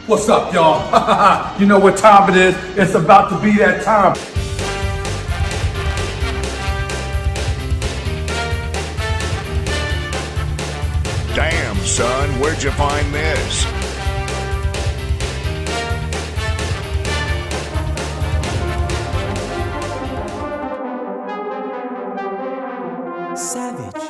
What's up, y'all? You know what time it is. It's about to be that time. Damn, son, where'd you find this? Savage.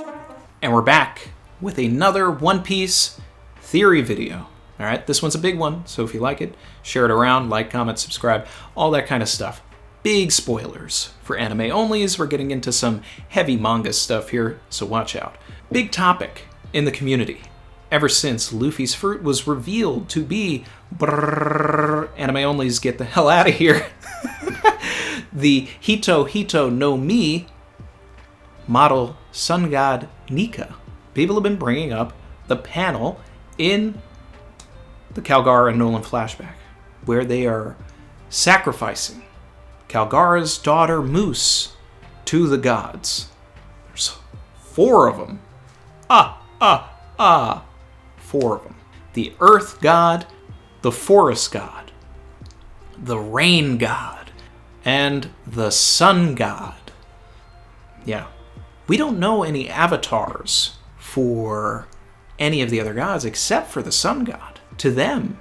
And we're back with another One Piece theory video. All right, this one's a big one, so if you like it, share it around, like, comment, subscribe, all that kind of stuff. Big spoilers for anime onlys. We're getting into some heavy manga stuff here, so watch out. Big topic in the community. Ever since Luffy's fruit was revealed to be anime onlys, get the hell out of here. The Hito no Mi model sun god Nika. People have been bringing up the panel in the Calgara and Nolan flashback, where they are sacrificing Calgara's daughter Moose to the gods. There's 4 of them. 4 of them. The Earth God, the Forest God, the Rain God, and the Sun God. Yeah. We don't know any avatars for any of the other gods except for the Sun God. To them,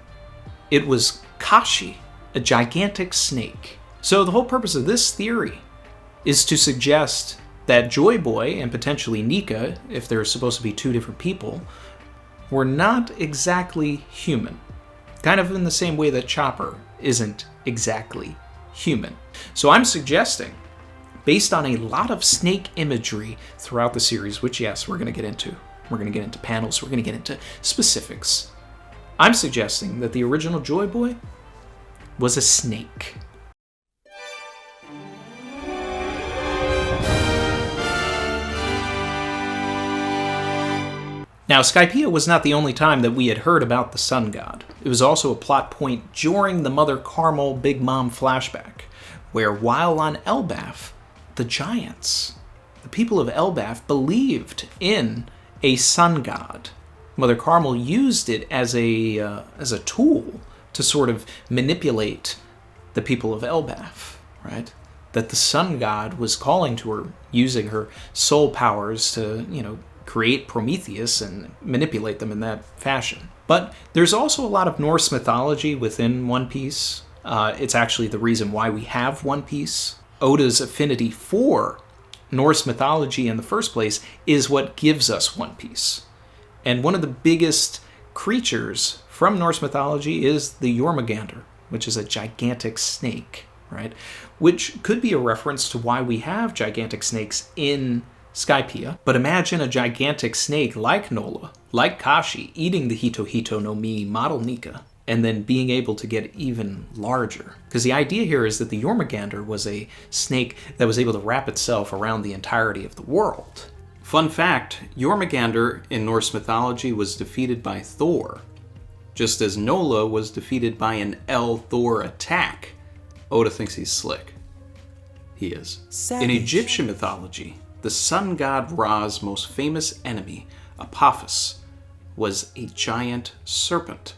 it was Kashi, a gigantic snake. So the whole purpose of this theory is to suggest that JoyBoy and potentially Nika, if they're supposed to be 2 different people, were not exactly human. Kind of in the same way that Chopper isn't exactly human. So I'm suggesting, based on a lot of snake imagery throughout the series, which yes, we're going to get into. We're going to get into panels, we're going to get into specifics. I'm suggesting that the original JoyBoy was a snake. Now, Skypiea was not the only time that we had heard about the Sun God. It was also a plot point during the Mother Carmel Big Mom flashback, where while on Elbaf, the giants, the people of Elbaf, believed in a sun god. Mother Carmel used it as a tool to sort of manipulate the people of Elbaf, right? That the sun god was calling to her, using her soul powers to, create Prometheus and manipulate them in that fashion. But there's also a lot of Norse mythology within One Piece. It's actually the reason why we have One Piece. Oda's affinity for Norse mythology in the first place is what gives us One Piece. And one of the biggest creatures from Norse mythology is the Jormugandr, which is a gigantic snake, right? Which could be a reference to why we have gigantic snakes in Skypiea. But imagine a gigantic snake like Nola, like Kashi, eating the Hito no Mi model Nika, and then being able to get even larger. Because the idea here is that the Jormugandr was a snake that was able to wrap itself around the entirety of the world. Fun fact, Jormugandr in Norse mythology was defeated by Thor, just as Nola was defeated by an El-Thor attack. Oda thinks he's slick. He is. Savage. In Egyptian mythology, the sun god Ra's most famous enemy, Apophis, was a giant serpent.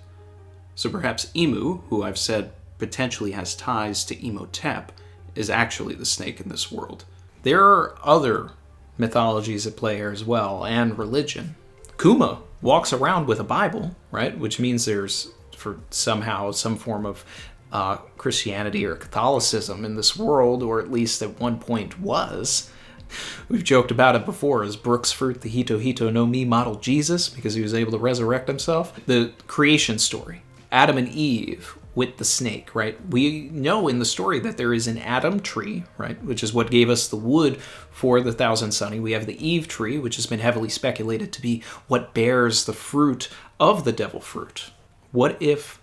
So perhaps Emu, who I've said potentially has ties to Imhotep, is actually the snake in this world. There are other mythologies at play here as well, and religion. Kuma walks around with a Bible, right? Which means there's somehow some form of Christianity or Catholicism in this world, or at least at one point was. We've joked about it before as Brooks Fruit, the Hito no Mi model Jesus, because he was able to resurrect himself. The creation story, Adam and Eve with the snake, right? We know in the story that there is an Adam tree, right, which is what gave us the wood for the Thousand Sunny. We have the Eve tree, which has been heavily speculated to be what bears the fruit of the devil fruit. What if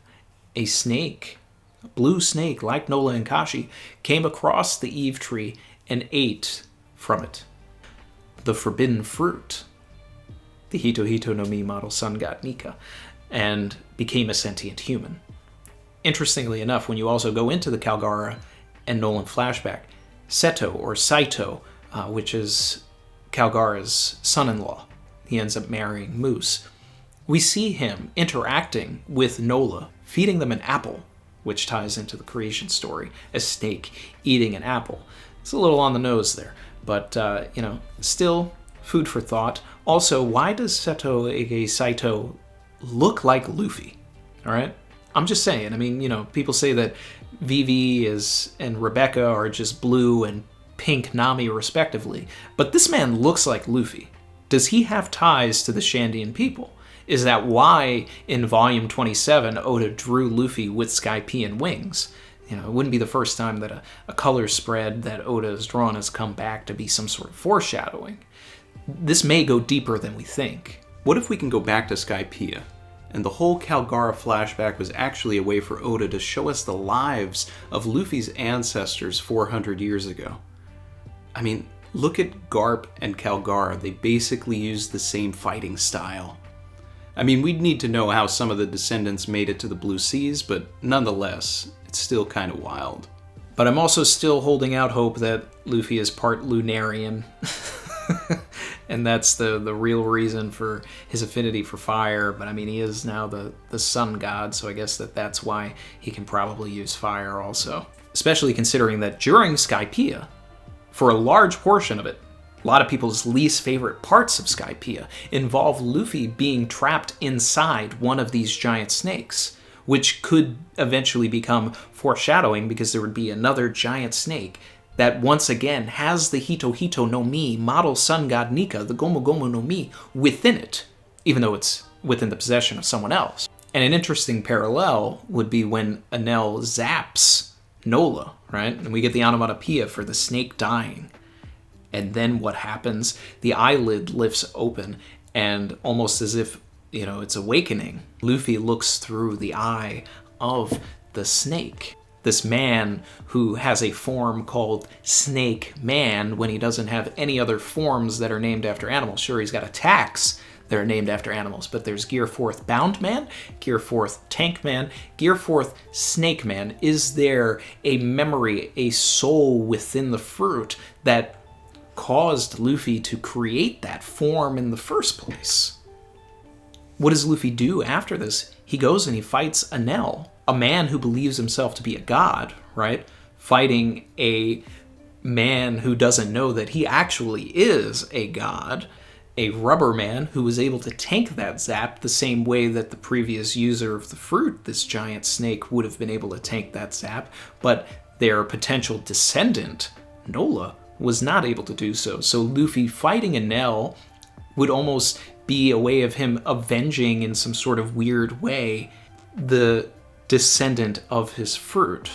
a snake, a blue snake like Nola and Kashi, came across the Eve tree and ate from it the forbidden fruit, the Hito no Mi model sun god Nika, and became a sentient human? Interestingly enough, when you also go into the Calgara and Nolan flashback, Seto, or Saito, which is Calgara's son-in-law, he ends up marrying Moose. We see him interacting with Nola feeding them an apple, which ties into the creation story, a snake eating an apple. It's a little on the nose there, but, still food for thought. Also, why does Seto aka Saito look like Luffy? All right? I'm just saying. I mean, people say that Vivi and Rebecca are just blue and pink Nami respectively, but this man looks like Luffy. Does he have ties to the Shandian people? Is that why in Volume 27 Oda drew Luffy with Skypiea wings? It wouldn't be the first time that a color spread that Oda has drawn has come back to be some sort of foreshadowing. This may go deeper than we think. What if we can go back to Skypiea, and the whole Calgara flashback was actually a way for Oda to show us the lives of Luffy's ancestors 400 years ago? I mean, look at Garp and Calgara. They basically use the same fighting style. I mean, we'd need to know how some of the descendants made it to the Blue Seas, but nonetheless, it's still kind of wild. But I'm also still holding out hope that Luffy is part Lunarian. And that's the real reason for his affinity for fire. But I mean, he is now the sun god, so I guess that's why he can probably use fire also. Especially considering that during Skypiea, for a large portion of it, a lot of people's least favorite parts of Skypiea involve Luffy being trapped inside one of these giant snakes, which could eventually become foreshadowing because there would be another giant snake that once again has the Hito Hito no Mi, model sun god Nika, the Gomu Gomu no Mi, within it, even though it's within the possession of someone else. And an interesting parallel would be when Enel zaps Nola, right? And we get the onomatopoeia for the snake dying. And then what happens? The eyelid lifts open, and almost as if, it's awakening, Luffy looks through the eye of the snake. This man who has a form called Snake Man when he doesn't have any other forms that are named after animals. Sure, he's got attacks that are named after animals, but there's Gear 4th Bound Man, Gear 4th Tank Man, Gear 4th Snake Man. Is there a memory, a soul within the fruit that caused Luffy to create that form in the first place? What does Luffy do after this? He goes and he fights Enel, a man who believes himself to be a god, right? Fighting a man who doesn't know that he actually is a god, a rubber man who was able to tank that zap the same way that the previous user of the fruit, this giant snake, would have been able to tank that zap, but their potential descendant, Nola, was not able to do so. So Luffy fighting Enel would almost be a way of him avenging in some sort of weird way the descendant of his fruit.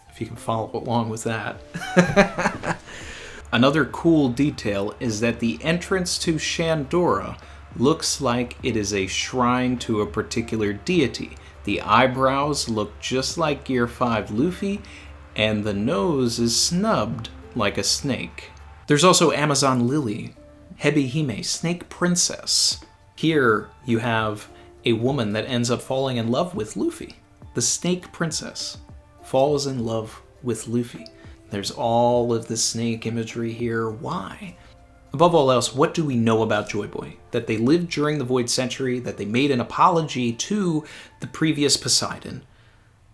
If you can follow along with that. Another cool detail is that the entrance to Shandora looks like it is a shrine to a particular deity. The eyebrows look just like Gear 5 Luffy, and the nose is snubbed like a snake. There's also Amazon Lily, Hebihime, Snake Princess. Here you have a woman that ends up falling in love with Luffy. The Snake Princess falls in love with Luffy. There's all of the snake imagery here. Why? Above all else, what do we know about JoyBoy? That they lived during the Void Century, that they made an apology to the previous Poseidon,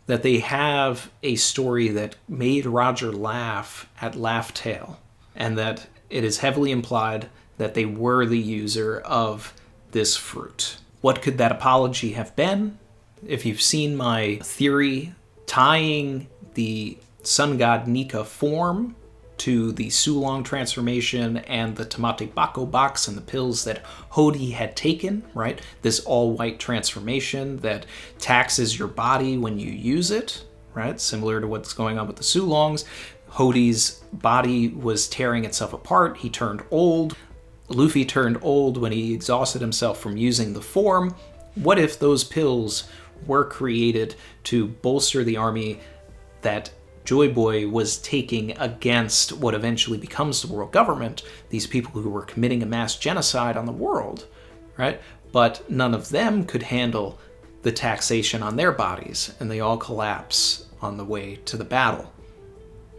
that they have a story that made Roger laugh at Laugh Tale, and that it is heavily implied that they were the user of this fruit. What could that apology have been? If you've seen my theory tying the sun god Nika form to the Sulong transformation and the Tamatebako box and the pills that Hody had taken, right? This all-white transformation that taxes your body when you use it, right? Similar to what's going on with the Sulongs. Hody's body was tearing itself apart. He turned old. Luffy turned old when he exhausted himself from using the form. What if those pills were created to bolster the army that JoyBoy was taking against what eventually becomes the world government, these people who were committing a mass genocide on the world, right? But none of them could handle the taxation on their bodies, and they all collapse on the way to the battle.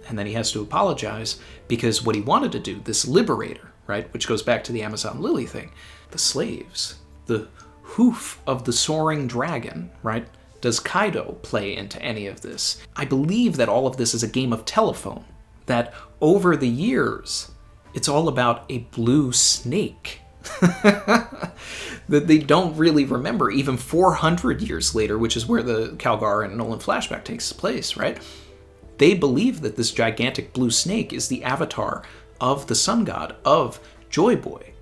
And then he has to apologize because what he wanted to do, this liberator, right, which goes back to the Amazon Lily thing, the slaves, the hoof of the soaring dragon, right? Does Kaido play into any of this? I believe that all of this is a game of telephone, that over the years, it's all about a blue snake that they don't really remember, even 400 years later, which is where the Calgara and Nolan flashback takes place, right? They believe that this gigantic blue snake is the avatar of the sun god, of JoyBoy,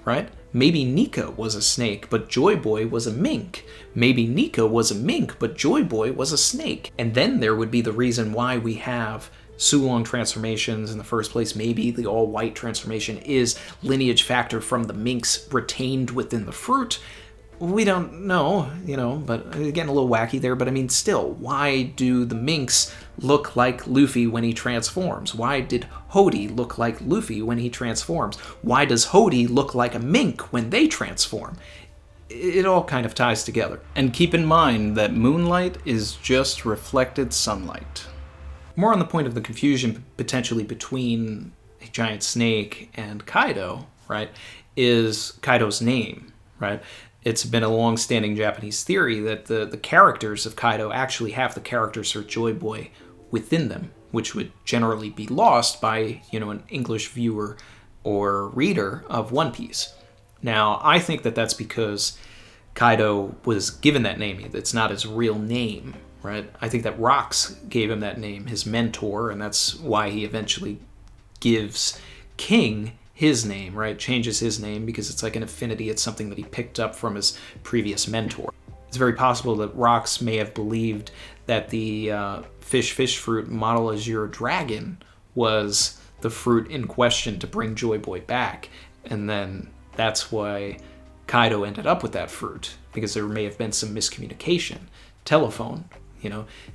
right? Maybe Nika was a snake, but JoyBoy was a mink. Maybe Nika was a mink, but JoyBoy was a snake. And then there would be the reason why we have Sulong transformations in the first place. Maybe the all-white transformation is lineage factor from the minks retained within the fruit. We don't know, but getting a little wacky there. But I mean, still, why do the minks look like Luffy when he transforms? Why did Hody look like Luffy when he transforms? Why does Hody look like a mink when they transform? It all kind of ties together. And keep in mind that moonlight is just reflected sunlight. More on the point of the confusion potentially between a giant snake and Kaido, right, is Kaido's name, right? It's been a long-standing Japanese theory that the characters of Kaido actually have the character Sir JoyBoy within them, which would generally be lost by, an English viewer or reader of One Piece. Now, I think that that's because Kaido was given that name. It's not his real name, right? I think that Rox gave him that name, his mentor, and that's why he eventually gives King his name, right? Changes his name because it's like an affinity. It's something that he picked up from his previous mentor. It's very possible that Rox may have believed that the fish fruit model Azure Dragon was the fruit in question to bring JoyBoy back. And then that's why Kaido ended up with that fruit, because there may have been some miscommunication. Telephone,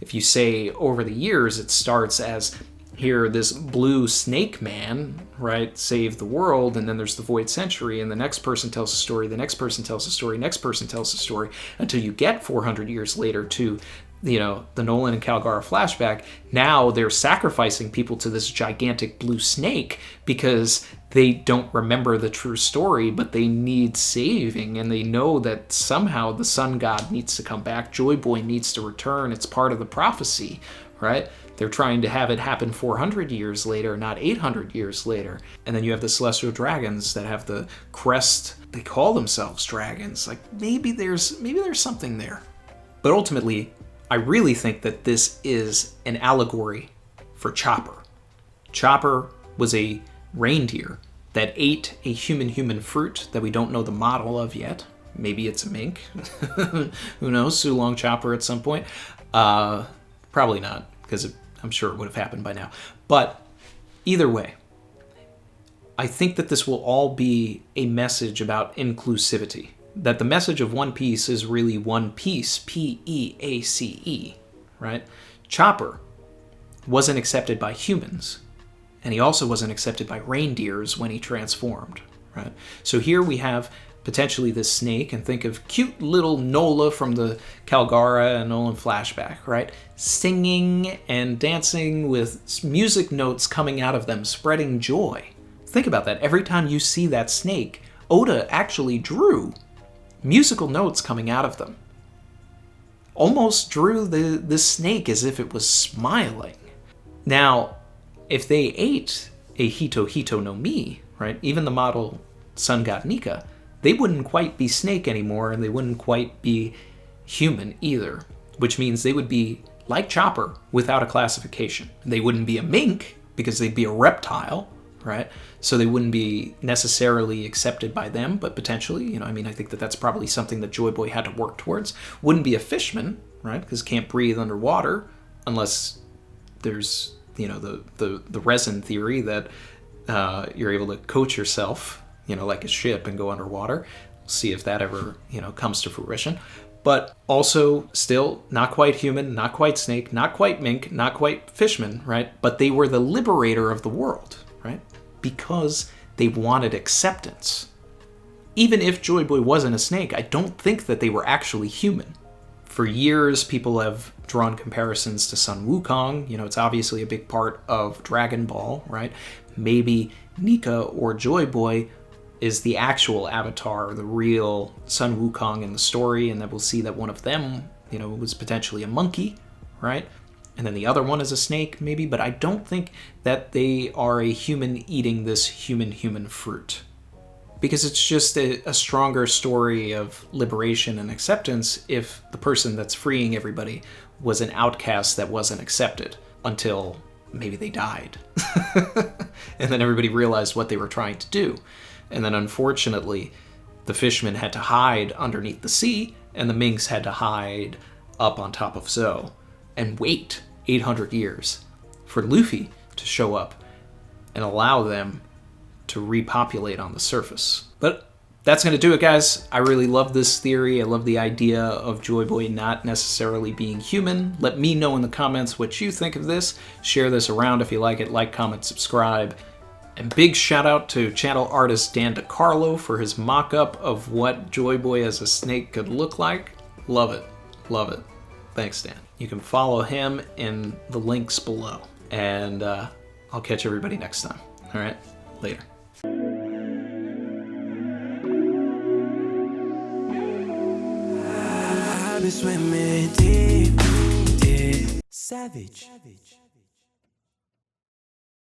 if you say over the years it starts as here, this blue snake man, right, saved the world, and then there's the Void Century, and the next person tells a story, the next person tells a story, next person tells a story, until you get 400 years later to, the Nolan and Calgara flashback. Now they're sacrificing people to this gigantic blue snake because they don't remember the true story, but they need saving, and they know that somehow the sun god needs to come back, JoyBoy needs to return, it's part of the prophecy, right? They're trying to have it happen 400 years later, not 800 years later. And then you have the celestial dragons that have the crest. They call themselves dragons. Like, maybe there's something there. But ultimately, I really think that this is an allegory for Chopper. Chopper was a reindeer that ate a human fruit that we don't know the model of yet. Maybe it's a mink. Who knows? Sulong Chopper at some point. Probably not, because I'm sure it would have happened by now. But either way, I think that this will all be a message about inclusivity. That the message of One Piece is really one piece, P-E-A-C-E, right? Chopper wasn't accepted by humans, and he also wasn't accepted by reindeers when he transformed, right? So here we have potentially this snake, and think of cute little Nola from the Calgara and Nolan flashback, right? Singing and dancing with music notes coming out of them, spreading joy. Think about that. Every time you see that snake, Oda actually drew musical notes coming out of them. Almost drew the snake as if it was smiling. Now, if they ate a Hito no Mi, right? Even the model sun god Nika, they wouldn't quite be snake anymore, and they wouldn't quite be human either, which means they would be like Chopper without a classification. They wouldn't be a mink because they'd be a reptile, right? So they wouldn't be necessarily accepted by them, but potentially, I think that that's probably something that JoyBoy had to work towards. Wouldn't be a fishman, right? Because can't breathe underwater unless there's, the resin theory that you're able to coach yourself, like a ship and go underwater. See if that ever, comes to fruition. But also still not quite human, not quite snake, not quite mink, not quite fishman, right? But they were the liberator of the world, right? Because they wanted acceptance. Even if JoyBoy wasn't a snake, I don't think that they were actually human. For years, people have drawn comparisons to Sun Wukong. It's obviously a big part of Dragon Ball, right? Maybe Nika or JoyBoy is the actual avatar, the real Sun Wukong in the story, and then we'll see that one of them, was potentially a monkey, right? And then the other one is a snake, maybe, but I don't think that they are a human eating this human fruit. Because it's just a stronger story of liberation and acceptance if the person that's freeing everybody was an outcast that wasn't accepted until maybe they died. And then everybody realized what they were trying to do. And then unfortunately, the fishmen had to hide underneath the sea, and the minks had to hide up on top of Zo and wait 800 years for Luffy to show up and allow them to repopulate on the surface. But that's going to do it, guys. I really love this theory. I love the idea of JoyBoy not necessarily being human. Let me know in the comments what you think of this. Share this around if you like it. Like, comment, subscribe. And big shout out to channel artist DiCarlo for his mock-up of what JoyBoy as a snake could look like. Love it. Love it. Thanks, Dan. You can follow him in the links below. And I'll catch everybody next time. All right? Later. I've been swimming deep, deep. Savage.